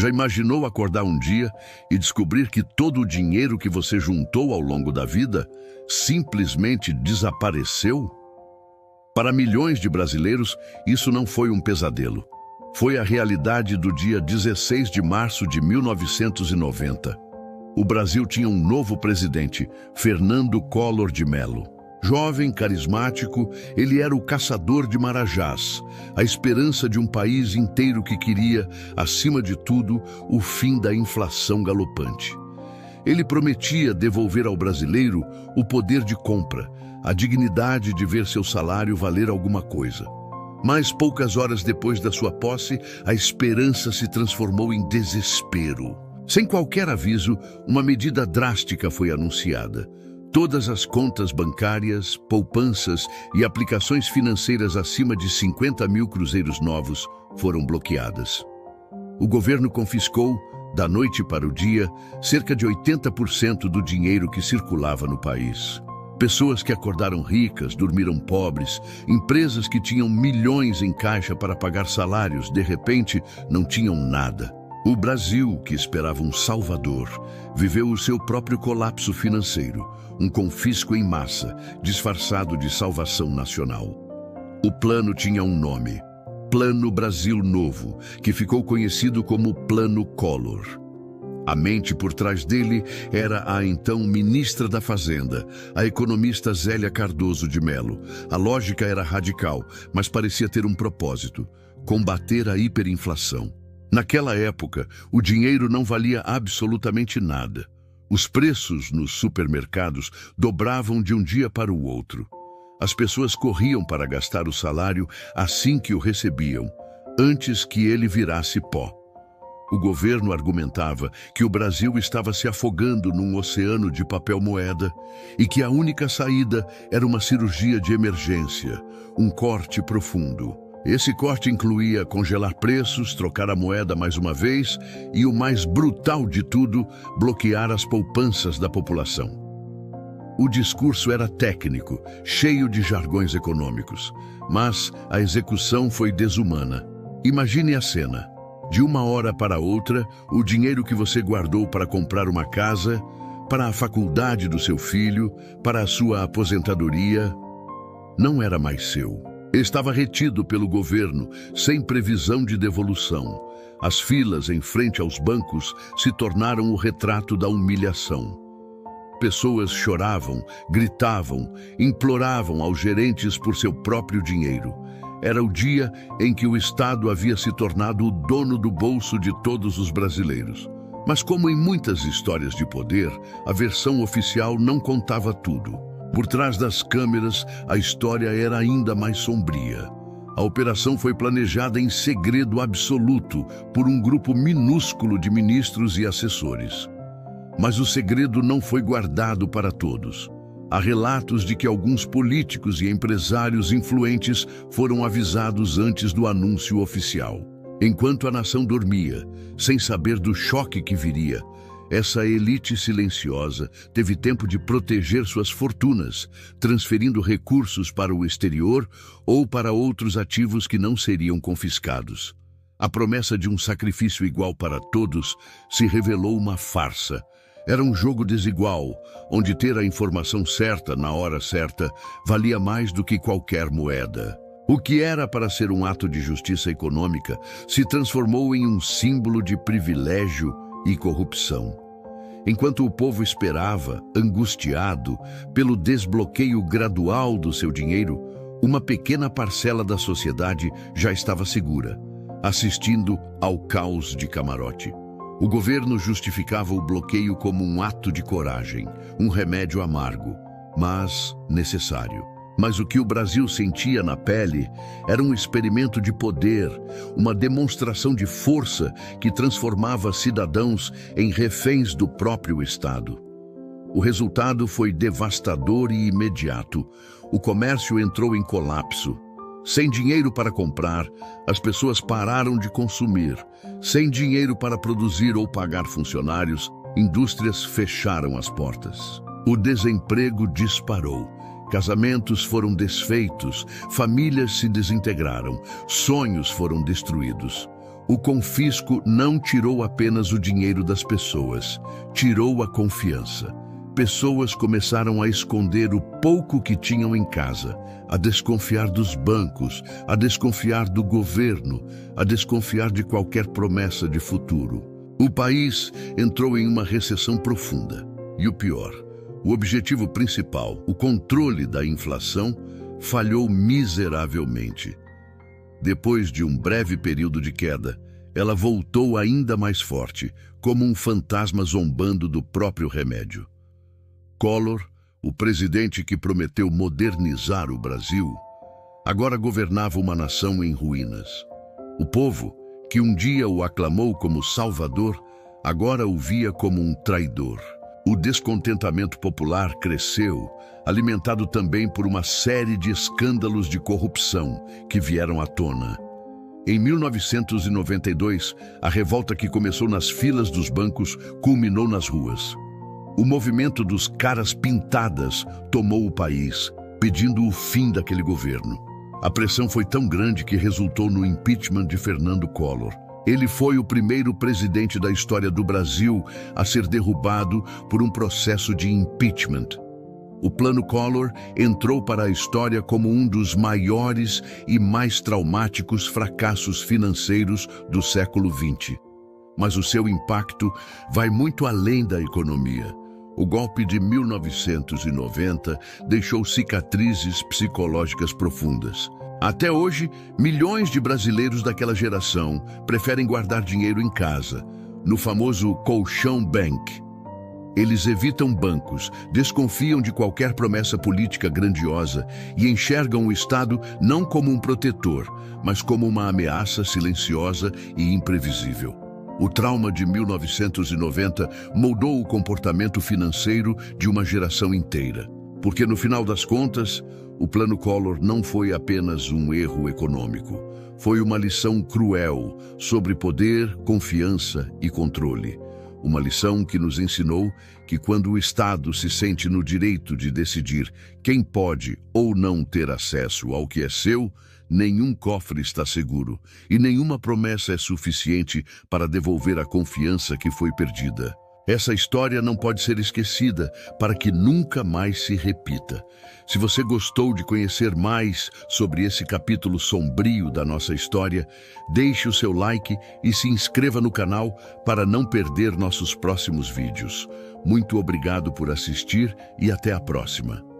Já imaginou acordar um dia e descobrir que todo o dinheiro que você juntou ao longo da vida simplesmente desapareceu? Para milhões de brasileiros, isso não foi um pesadelo. Foi a realidade do dia 16 de março de 1990. O Brasil tinha um novo presidente, Fernando Collor de Mello. Jovem, carismático, ele era o caçador de marajás, a esperança de um país inteiro que queria, acima de tudo, o fim da inflação galopante. Ele prometia devolver ao brasileiro o poder de compra, a dignidade de ver seu salário valer alguma coisa. Mas poucas horas depois da sua posse, a esperança se transformou em desespero. Sem qualquer aviso, uma medida drástica foi anunciada. Todas as contas bancárias, poupanças e aplicações financeiras acima de 50 mil cruzeiros novos foram bloqueadas. O governo confiscou, da noite para o dia, cerca de 80% do dinheiro que circulava no país. Pessoas que acordaram ricas, dormiram pobres, empresas que tinham milhões em caixa para pagar salários, de repente, não tinham nada. O Brasil, que esperava um salvador, viveu o seu próprio colapso financeiro, um confisco em massa, disfarçado de salvação nacional. O plano tinha um nome, Plano Brasil Novo, que ficou conhecido como Plano Collor. A mente por trás dele era a então ministra da Fazenda, a economista Zélia Cardoso de Mello. A lógica era radical, mas parecia ter um propósito: combater a hiperinflação. Naquela época, o dinheiro não valia absolutamente nada. Os preços nos supermercados dobravam de um dia para o outro. As pessoas corriam para gastar o salário assim que o recebiam, antes que ele virasse pó. O governo argumentava que o Brasil estava se afogando num oceano de papel-moeda e que a única saída era uma cirurgia de emergência, um corte profundo. Esse corte incluía congelar preços, trocar a moeda mais uma vez e, o mais brutal de tudo, bloquear as poupanças da população. O discurso era técnico, cheio de jargões econômicos, mas a execução foi desumana. Imagine a cena. De uma hora para outra, o dinheiro que você guardou para comprar uma casa, para a faculdade do seu filho, para a sua aposentadoria, não era mais seu. Estava retido pelo governo, sem previsão de devolução. As filas em frente aos bancos se tornaram o retrato da humilhação. Pessoas choravam, gritavam, imploravam aos gerentes por seu próprio dinheiro. Era o dia em que o Estado havia se tornado o dono do bolso de todos os brasileiros. Mas como em muitas histórias de poder, a versão oficial não contava tudo. Por trás das câmeras, a história era ainda mais sombria. A operação foi planejada em segredo absoluto por um grupo minúsculo de ministros e assessores. Mas o segredo não foi guardado para todos. Há relatos de que alguns políticos e empresários influentes foram avisados antes do anúncio oficial. Enquanto a nação dormia, sem saber do choque que viria, essa elite silenciosa teve tempo de proteger suas fortunas, transferindo recursos para o exterior ou para outros ativos que não seriam confiscados. A promessa de um sacrifício igual para todos se revelou uma farsa. Era um jogo desigual, onde ter a informação certa na hora certa valia mais do que qualquer moeda. O que era para ser um ato de justiça econômica se transformou em um símbolo de privilégio e corrupção. Enquanto o povo esperava, angustiado, pelo desbloqueio gradual do seu dinheiro, uma pequena parcela da sociedade já estava segura, assistindo ao caos de camarote. O governo justificava o bloqueio como um ato de coragem, um remédio amargo, mas necessário. Mas o que o Brasil sentia na pele era um experimento de poder, uma demonstração de força que transformava cidadãos em reféns do próprio Estado. O resultado foi devastador e imediato. O comércio entrou em colapso. Sem dinheiro para comprar, as pessoas pararam de consumir. Sem dinheiro para produzir ou pagar funcionários, indústrias fecharam as portas. O desemprego disparou. Casamentos foram desfeitos, famílias se desintegraram, sonhos foram destruídos. O confisco não tirou apenas o dinheiro das pessoas, tirou a confiança. Pessoas começaram a esconder o pouco que tinham em casa, a desconfiar dos bancos, a desconfiar do governo, a desconfiar de qualquer promessa de futuro. O país entrou em uma recessão profunda. E o pior, o objetivo principal, o controle da inflação, falhou miseravelmente. Depois de um breve período de queda, ela voltou ainda mais forte, como um fantasma zombando do próprio remédio. Collor, o presidente que prometeu modernizar o Brasil, agora governava uma nação em ruínas. O povo, que um dia o aclamou como salvador, agora o via como um traidor. O descontentamento popular cresceu, alimentado também por uma série de escândalos de corrupção que vieram à tona. Em 1992, a revolta que começou nas filas dos bancos culminou nas ruas. O movimento dos caras pintadas tomou o país, pedindo o fim daquele governo. A pressão foi tão grande que resultou no impeachment de Fernando Collor. Ele foi o primeiro presidente da história do Brasil a ser derrubado por um processo de impeachment. O Plano Collor entrou para a história como um dos maiores e mais traumáticos fracassos financeiros do século XX. Mas o seu impacto vai muito além da economia. O golpe de 1990 deixou cicatrizes psicológicas profundas. Até hoje, milhões de brasileiros daquela geração preferem guardar dinheiro em casa, no famoso colchão bank. Eles evitam bancos, desconfiam de qualquer promessa política grandiosa e enxergam o Estado não como um protetor, mas como uma ameaça silenciosa e imprevisível. O trauma de 1990 moldou o comportamento financeiro de uma geração inteira, porque no final das contas, o Plano Collor não foi apenas um erro econômico. Foi uma lição cruel sobre poder, confiança e controle. Uma lição que nos ensinou que quando o Estado se sente no direito de decidir quem pode ou não ter acesso ao que é seu, nenhum cofre está seguro e nenhuma promessa é suficiente para devolver a confiança que foi perdida. Essa história não pode ser esquecida para que nunca mais se repita. Se você gostou de conhecer mais sobre esse capítulo sombrio da nossa história, deixe o seu like e se inscreva no canal para não perder nossos próximos vídeos. Muito obrigado por assistir e até a próxima.